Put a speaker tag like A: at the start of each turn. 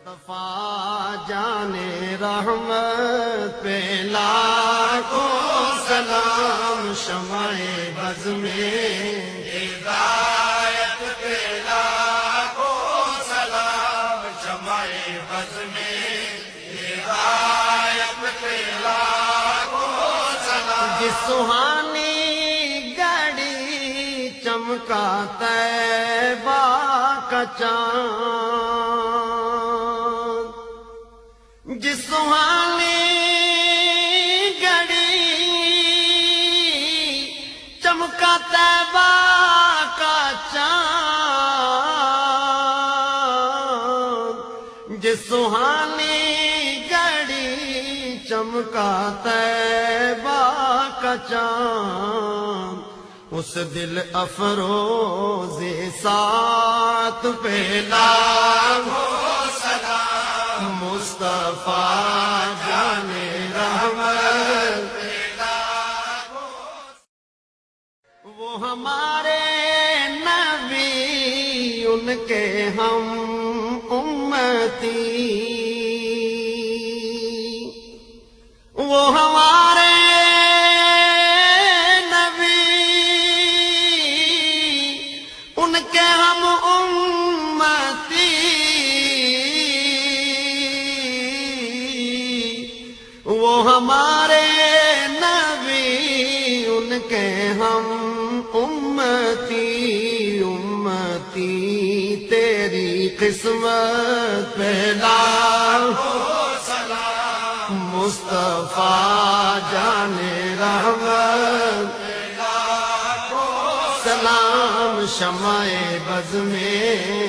A: مصطفیٰ جانے رحمت پہ لاکھوں سلام، شمع بز میں ہدایت پہ لاکھوں سلام، شمع بز میں ہدایت پہ لاکھوں سلام۔ جس سہانی گھڑی چمکا طیبہ کا چاند، جس سہانی گھڑی چمکا طیبہ کا چاند، جس سہانی گھڑی چمکا طیبہ کا چاند، اس دل افروز ساتھ پہ لاکھوں سلام، مصطفیٰ جانے رحمت پہ لاکھوں۔ وہ ہمارے نبی، ان کے ہم امتی، وہ ہمارے ان کے ہم امتی، وہ ہمارے نبی، ان کے ہم امتی، امتی تیری قسمت پہ لاکھوں سلام، مصطفیٰ جانے رحمت پہ لاکھوں سلام، شمع بز میں